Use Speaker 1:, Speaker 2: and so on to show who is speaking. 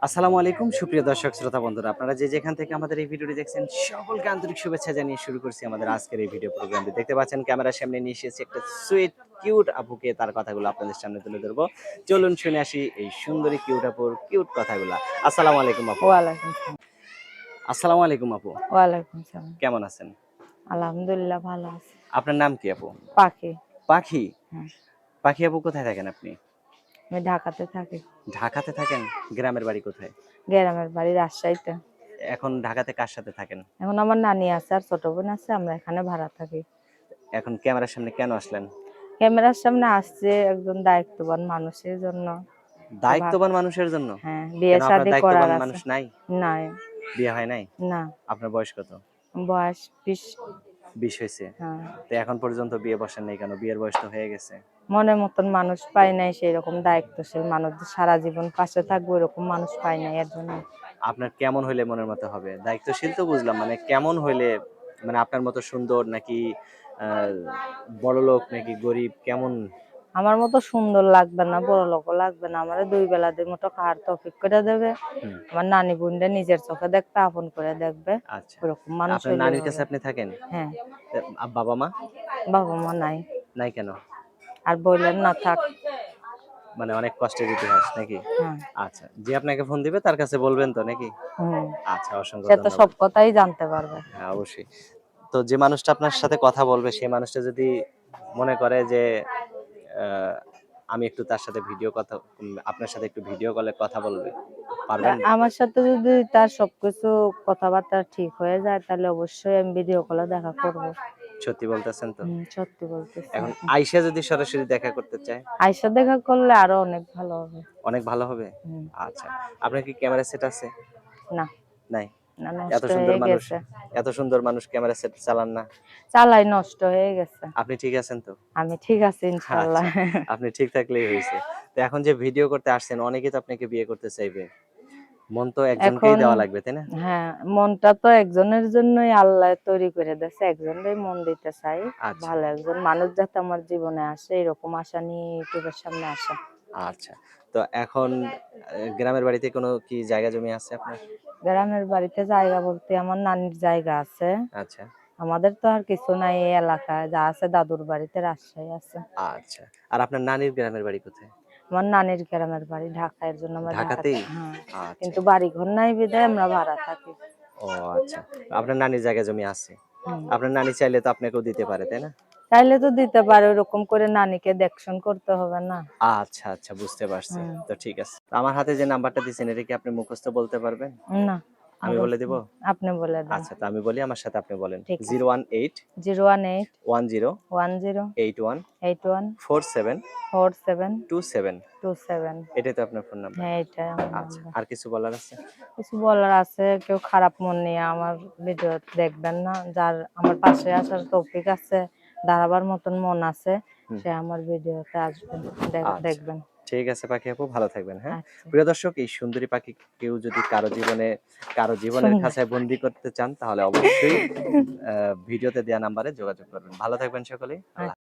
Speaker 1: আসসালামু আলাইকুম সুপ্রিয় দর্শক শ্রোতা বন্ধুরা, আপনারা যে যেখান থেকে আমাদের এই ভিডিওটি দেখছেন সকলকে আন্তরিক শুভেচ্ছা জানিয়ে শুরু করছি আমাদের আজকের এই ভিডিও প্রোগ্রামটি। দেখতে পাচ্ছেন ক্যামেরার সামনে নিয়ে এসেছি একটা সুইট কিউট আপুকে, তার কথাগুলো আপনাদের সামনে তুলে ধরবো। চলুন শুনে আসি এই সুন্দরী কিউট আপুর কিউট কথাগুলো। আসসালামু আলাইকুম আপু।
Speaker 2: ওয়ালাইকুম সালাম।
Speaker 1: আসসালামু আলাইকুম আপু,
Speaker 2: ওয়ালাইকুম সালাম।
Speaker 1: কেমন আছেন?
Speaker 2: আলহামদুলিল্লাহ ভালো আছি।
Speaker 1: আপনার নাম কি আপু?
Speaker 2: পাখি।
Speaker 1: পাখি।
Speaker 2: হুম।
Speaker 1: পাখি আপু, কোথায় থাকেন আপনি?
Speaker 2: আমি ঢাকাতে থাকি।
Speaker 1: ঢাকাতে থাকেন? গ্রামের বাড়ি কোথায়?
Speaker 2: গ্রামের বাড়ি রাজশাহীতে।
Speaker 1: এখন ঢাকাতে কার সাথে থাকেন?
Speaker 2: এখন আমার নানি আছে আর ছোট বোন আছে, আমরা এখানে ভাড়া থাকি।
Speaker 1: এখন ক্যামেরার সামনে কেন আসলেন?
Speaker 2: ক্যামেরার সামনে আসছে একজন দায়িত্ববান মানুষের জন্য। তো
Speaker 1: দায়িত্ববান মানুষের জন্য?
Speaker 2: হ্যাঁ, বিয়ে
Speaker 1: কেন আপনার
Speaker 2: শাদী করার
Speaker 1: দায়িত্ববান
Speaker 2: আছে।
Speaker 1: মানুষ নাই?
Speaker 2: নাই।
Speaker 1: বিয়ে হয় নাই?
Speaker 2: না।
Speaker 1: আপনার বয়স কত?
Speaker 2: বয়স 20।
Speaker 1: 20 হইছে?
Speaker 2: হ্যাঁ।
Speaker 1: তো এখন পর্যন্ত বিয়ে বসেন নাই কেন? বিয়ের বয়স তো হয়ে গেছে।
Speaker 2: মনের মতন মানুষ পাই নাই, সেই রকম দায়িত্বশীল মানুষ যে সারা জীবন পাশে থাকবে এরকম মানুষ পাই নাই, এর জন্য।
Speaker 1: আপনার কেমন হইলে মনের মতো হবে? দায়িত্বশীল তো বুঝলাম, মানে কেমন হইলে, মানে আপনার মতো সুন্দর নাকি বড়লোক নাকি গরিব, কেমন?
Speaker 2: আমার মতো সুন্দর লাগবে না, বড় লোকও লাগবে না, আমার 2 বেলা মতো খাওয়ার তৌফিক করে দেবে।
Speaker 1: হুম।
Speaker 2: আমার নানি বোনটা নিজের চোখে দেখবে, আপন করে দেখবে,
Speaker 1: আচ্ছা।
Speaker 2: ওরকম মানুষ
Speaker 1: আপনার
Speaker 2: হইলেই
Speaker 1: নানির কাছে
Speaker 2: হবে।
Speaker 1: আপনি থাকেন?
Speaker 2: হ্যাঁ।
Speaker 1: বাবা মা?
Speaker 2: বাবা মা নাই।
Speaker 1: নাই কেন?
Speaker 2: আর বললেন না থাক।
Speaker 1: মানে অনেক কষ্টের ইতিহাস নাকি?
Speaker 2: হ্যাঁ।
Speaker 1: আচ্ছা, যে আপনাকে ফোন দিবে তার কাছে বলবেন তো নাকি?
Speaker 2: হুম।
Speaker 1: আচ্ছা, অসংখ্য
Speaker 2: সে তো
Speaker 1: ধন্যবাদ।
Speaker 2: সব কথাই জানতে পারবে।
Speaker 1: হ্যাঁ, অবশ্যই। তো যে মানুষটা আপনার সাথে কথা বলবে, সেই মানুষটা যদি মনে করে যে আহ, আমি একটু তার সাথে আপনার সাথে একটু ভিডিও কলে কথা বলবে, পারবেন?
Speaker 2: আমার সাথে যদি তার সবকিছু কথাবার্তা ঠিক হয়ে যায়, তাহলে অবশ্যই আমি ভিডিও কলে দেখা করব।
Speaker 1: সত্যি বলতেছেন তো?
Speaker 2: সত্যি বলতেছি।
Speaker 1: এখন আইসা যদি সরাসরি দেখা করতে চায়?
Speaker 2: আয়শা দেখা করলে আরো অনেক ভালো হবে।
Speaker 1: অনেক ভালো হবে।
Speaker 2: হুম।
Speaker 1: আচ্ছা, আপনার কি ক্যামেরা সেট আছে?
Speaker 2: না।
Speaker 1: নাই?
Speaker 2: না,
Speaker 1: এত
Speaker 2: নষ্ট
Speaker 1: সুন্দর
Speaker 2: হয়ে
Speaker 1: মানুষ,
Speaker 2: গেছে।
Speaker 1: এত সুন্দর মানুষ ক্যামেরা সেট চালান না?
Speaker 2: চালাই, নষ্ট হয়ে গেছে।
Speaker 1: আপনি ঠিক আছেন তো?
Speaker 2: আমি ঠিক আছি ইনশাআল্লাহ।
Speaker 1: আচ্ছা, আপনি ঠিক থাকলেই হয়েছে। তো এখন যে ভিডিও করতে আসছেন, অনেকেই তো আপনাকে বিয়ে করতে চাইবে। মন তো একজনকেই
Speaker 2: এখন
Speaker 1: দেওয়া লাগবে, তাই না?
Speaker 2: হ্যাঁ, মনটা তো একজনের জন্যই আল্লাহ তৈরি করে দিয়েছে, একজনেরই মন দিতে চাই।
Speaker 1: আচ্ছা।
Speaker 2: ভালো একজন মানুষ যাতে আমার জীবনে আসে, এরকম আশা নিয়ে ইউটিউবের সামনে আসা।
Speaker 1: আচ্ছা। তো এখন গ্রামের বাড়িতে কোনো কি জায়গা জমি আছে আপনার?
Speaker 2: গ্রামের বাড়িতে জায়গা বলতে আমার নানির জায়গা আছে।
Speaker 1: আচ্ছা,
Speaker 2: আমাদের তো আর কিছু নাই এই এলাকায়, যা আছে দাদুর বাড়িতে, রাজশাহী আছে।
Speaker 1: আচ্ছা। আর আপনার নানির গ্রামের বাড়ি কোথায়?
Speaker 2: আমার নানির গ্রামের বাড়ি ঢাকা, এর জন্য আমরা ঢাকাতে।
Speaker 1: ঢাকাতেই?
Speaker 2: হ্যাঁ।
Speaker 1: আচ্ছা।
Speaker 2: কিন্তু বাড়ি ঘর নাই বিধায় আমরা ভাড়া থাকি।
Speaker 1: ও আচ্ছা। আপনার নানির জায়গা জমি আছে।
Speaker 2: হুম।
Speaker 1: আপনার নানি চাইলে তো আপনাকেও দিতে পারে, তাই না?
Speaker 2: চাইলে তো দিতে পারে, ওরকম করে নানিকে দেখশন করতে হবে না।
Speaker 1: আচ্ছা, আচ্ছা, বুঝতে পারছি।
Speaker 2: হুম।
Speaker 1: তো ঠিক আছে। আমার হাতে যে নাম্বারটা দিছেন, এটা কি আপনি মুখস্থ বলতে পারবেন?
Speaker 2: না,
Speaker 1: আমি বলে
Speaker 2: মুখস্থ
Speaker 1: দিব?
Speaker 2: না। আপনি বলে দেন।
Speaker 1: আচ্ছা, তো আমি বলি, আমার সাথে আপনি বলেন।
Speaker 2: ঠিক আছে।
Speaker 1: 018
Speaker 2: 018
Speaker 1: 10
Speaker 2: 10
Speaker 1: 81
Speaker 2: 81
Speaker 1: 47
Speaker 2: 47
Speaker 1: 27।
Speaker 2: 27।
Speaker 1: এটাই তো আপনার ফোন নাম্বার?
Speaker 2: হ্যাঁ, এটাই আমার
Speaker 1: আচ্ছা,
Speaker 2: নাম্বার।
Speaker 1: আর কিছু বলার আছে?
Speaker 2: কিছু বলার আছে, কেউ খারাপ মন নিয়ে আমার ভিডিও দেখবেন না। যার আমার পাশে আসার তৌফিক আছে, দাঁড়াবার মতন মন আছে,
Speaker 1: হুম।
Speaker 2: সে আমার ভিডিওতে আসবেন,
Speaker 1: আচ্ছা,
Speaker 2: দেখবেন।
Speaker 1: ঠিক আছে পাখি আপু, ভালো থাকবেন, হ্যাঁ?
Speaker 2: আচ্ছা।
Speaker 1: প্রিয় দর্শক, এই সুন্দরী পাখি কেউ যদি কারো জীবনের
Speaker 2: সুন্দর।
Speaker 1: খাঁচায় বন্দি করতে চান, তাহলে অবশ্যই ভিডিওতে দেওয়া নাম্বারে যোগাযোগ করবেন। ভালো থাকবেন সকলেই। আল্লাহ